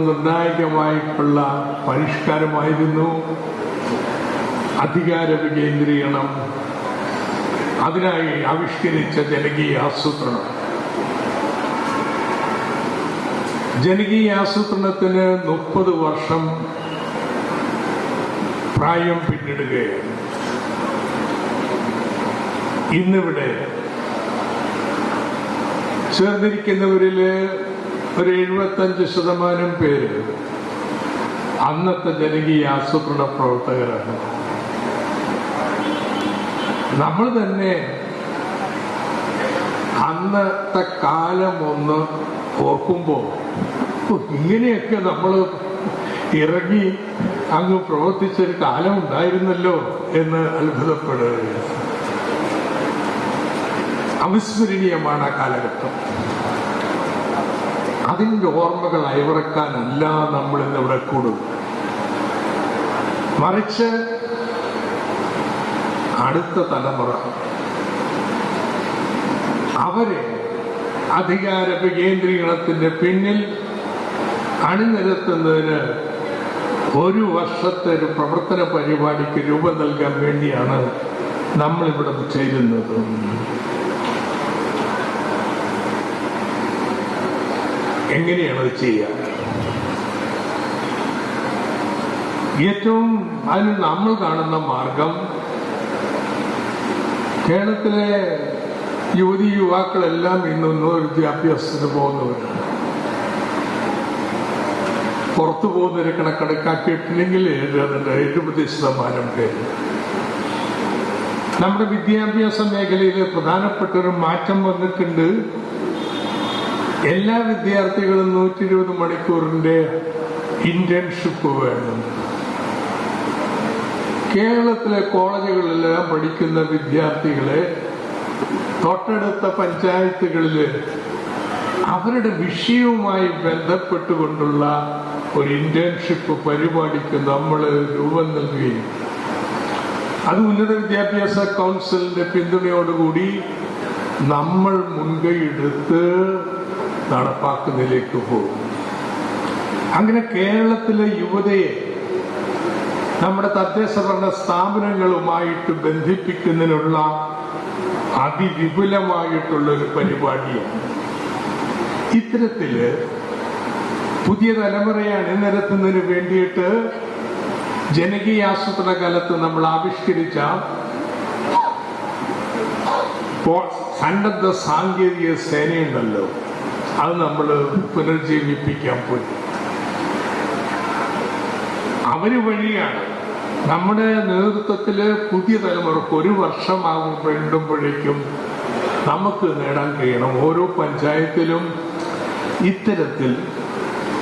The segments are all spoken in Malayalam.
നിർണായകമായിട്ടുള്ള പരിഷ്കാരമായിരുന്നു അധികാര വികേന്ദ്രീകരണം. അതിനായി ആവിഷ്കരിച്ച ജനകീയ ആസൂത്രണം. ജനകീയ ആസൂത്രണത്തിന് 30 വർഷം പ്രായം പിന്നിടുകയാണ്. ഇന്നിവിടെ ചേർന്നിരിക്കുന്നവരില് ഒരു 75% പേര് അന്നത്തെ ജനകീയ ആസൂത്രണ പ്രവർത്തകരാണ്. നമ്മൾ തന്നെ അന്നത്തെ കാലം ഒന്ന് ഓർക്കുമ്പോൾ ഇങ്ങനെയൊക്കെ നമ്മൾ ഇറങ്ങി അങ്ങ് പ്രവർത്തിച്ചൊരു കാലം ഉണ്ടായിരുന്നല്ലോ എന്ന് അത്ഭുതപ്പെടുകയാണ്. അവിസ്മരണീയമാണ് ആ കാലഘട്ടം. അതിൻ്റെ ഓർമ്മകൾ അയവിറക്കാനല്ല നമ്മൾ ഇന്നിവിടെ കൂടും, മറിച്ച് അടുത്ത തലമുറ അവരെ അധികാര വികേന്ദ്രീകരണത്തിന്റെ പിന്നിൽ അണിനിരത്തുന്നതിന് 1 വർഷത്തെ ഒരു പ്രവർത്തന പരിപാടിക്ക് രൂപം നൽകാൻ വേണ്ടിയാണ് നമ്മളിവിടെ ചേരുന്നത്. എങ്ങനെയാണത് ചെയ്യുക? ഏറ്റവും അതിന് നമ്മൾ കാണുന്ന മാർഗം, കേരളത്തിലെ യുവതി യുവാക്കളെല്ലാം ഇന്നൊന്നും വിദ്യാഭ്യാസത്തിന് പോകുന്നവരാണ്. പുറത്തു പോകുന്നൊരു കണക്കെടുക്കാക്കിയിട്ടില്ലെങ്കിൽ 70% പേര്. നമ്മുടെ വിദ്യാഭ്യാസ മേഖലയിൽ പ്രധാനപ്പെട്ട ഒരു മാറ്റം വന്നിട്ടുണ്ട്. എല്ലാ വിദ്യാർത്ഥികളും 120 മണിക്കൂറിന്റെ ഇന്റേൺഷിപ്പ് വേണം. കേരളത്തിലെ കോളേജുകളിലെല്ലാം പഠിക്കുന്ന വിദ്യാർത്ഥികളെ തൊട്ടടുത്ത പഞ്ചായത്തുകളില് അവരുടെ വിഷയവുമായി ബന്ധപ്പെട്ടുകൊണ്ടുള്ള ഒരു ഇന്റേൺഷിപ്പ് പരിപാടിക്ക് നമ്മൾ രൂപം നൽകുകയും അത് ഉന്നത വിദ്യാഭ്യാസ കൗൺസിലിന്റെ പിന്തുണയോടുകൂടി നമ്മൾ മുൻകൈയെടുത്ത് നടപ്പാക്കുന്നതിലേക്ക് പോകും. അങ്ങനെ കേരളത്തിലെ യുവതയെ നമ്മുടെ തദ്ദേശ ഭരണ സ്ഥാപനങ്ങളുമായിട്ട് ബന്ധിപ്പിക്കുന്നതിനുള്ള അതിവിപുലമായിട്ടുള്ള ഒരു പരിപാടിയാണ്. ഇത്തരത്തില് പുതിയ തലമുറയെ അണിനിരത്തുന്നതിന് വേണ്ടിയിട്ട് ജനകീയ ആസൂത്രണ കാലത്ത് നമ്മൾ ആവിഷ്കരിച്ച സന്നദ്ധ സാങ്കേതിക സേനയുണ്ടല്ലോ, അത് നമ്മൾ പുനർജീവിപ്പിക്കാൻ പോയി. അവര് വഴിയാണ് നമ്മുടെ നേതൃത്വത്തില് പുതിയ തലമുറക്ക് 1 വർഷമാകും വേണ്ടുമ്പോഴേക്കും നമുക്ക് നേടാൻ കഴിയണം. ഓരോ പഞ്ചായത്തിലും ഇത്തരത്തിൽ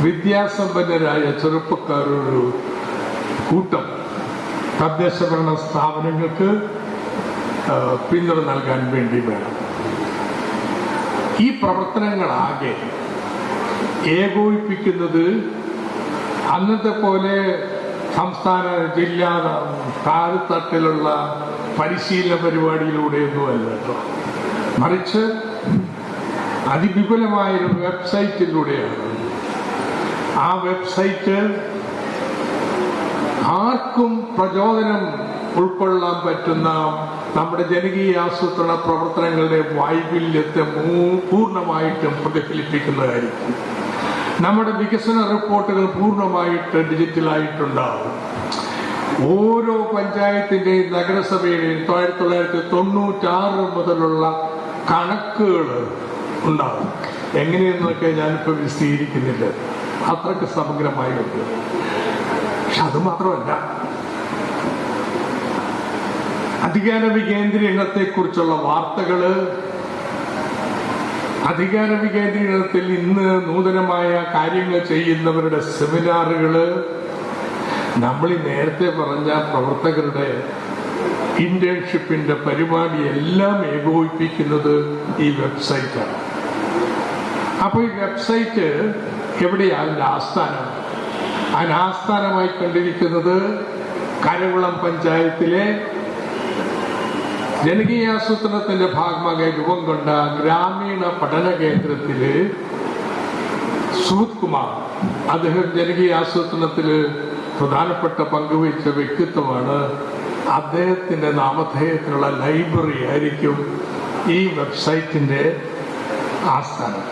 വിദ്യാസമ്പന്നരായ ചെറുപ്പക്കാരൊരു കൂട്ടം തദ്ദേശ ഭരണ സ്ഥാപനങ്ങൾക്ക് പിന്തുണ നൽകാൻ വേണ്ടി വേണം. ഈ പ്രവർത്തനങ്ങളാകെ ഏകോപിപ്പിക്കുന്നത് അന്നത്തെ പോലെ സംസ്ഥാന ജില്ലാ താഴെത്തട്ടിലുള്ള പരിശീലന പരിപാടിയിലൂടെയൊന്നുമല്ല കേട്ടോ, മറിച്ച് അതിവിപുലമായൊരു വെബ്സൈറ്റിലൂടെയാണ്. ആ വെബ്സൈറ്റ് ആർക്കും പ്രചോദനം ഉൾക്കൊള്ളാൻ പറ്റുന്ന നമ്മുടെ ജനകീയ ആസൂത്രണ പ്രവർത്തനങ്ങളുടെ വൈകല്യത്തെ പൂർണ്ണമായിട്ടും പ്രതിഫലിപ്പിക്കുന്നതായിരിക്കും. നമ്മുടെ വികസന റിപ്പോർട്ടുകൾ പൂർണ്ണമായിട്ട് ഡിജിറ്റലായിട്ടുണ്ടാവും. ഓരോ പഞ്ചായത്തിന്റെയും നഗരസഭയുടെയും 1996 മുതലുള്ള കണക്കുകൾ ഉണ്ടാവും. എങ്ങനെയെന്നൊക്കെ ഞാനിപ്പോൾ വിശദീകരിക്കുന്നില്ല, അത്രയ്ക്ക് സമഗ്രമായിട്ട്. പക്ഷെ അത് മാത്രമല്ല, അധികാര വികേന്ദ്രീകരണത്തെ കുറിച്ചുള്ള വാർത്തകള്, അധികാര വികേന്ദ്രീകരണത്തിൽ ഇന്ന് നൂതനമായ കാര്യങ്ങൾ ചെയ്യുന്നവരുടെ സെമിനാറുകള്, നമ്മൾ നേരത്തെ പറഞ്ഞ പ്രവർത്തകരുടെ ഇന്റേൺഷിപ്പിന്റെ പരിപാടി എല്ലാം ഏകോപിപ്പിക്കുന്നത് ഈ വെബ്സൈറ്റാണ്. അപ്പൊ ഈ വെബ്സൈറ്റ് എവിടെയാണ് അതിന്റെ ആസ്ഥാനം? അതിന് ആസ്ഥാനമായി കണ്ടിരിക്കുന്നത് കരകുളം പഞ്ചായത്തിലെ ജനകീയാസൂത്രണത്തിന്റെ ഭാഗമായി രൂപം കൊണ്ട ഗ്രാമീണ പഠന കേന്ദ്രത്തില് സുമിത് കുമാർ, അദ്ദേഹം ജനകീയ ആസൂത്രണത്തിൽ പ്രധാനപ്പെട്ട പങ്കുവഹിച്ച വ്യക്തിത്വമാണ്. അദ്ദേഹത്തിൻ്റെ നാമധേയത്തിലുള്ള ലൈബ്രറി ആയിരിക്കും ഈ വെബ്സൈറ്റിൻ്റെ ആസ്ഥാനം.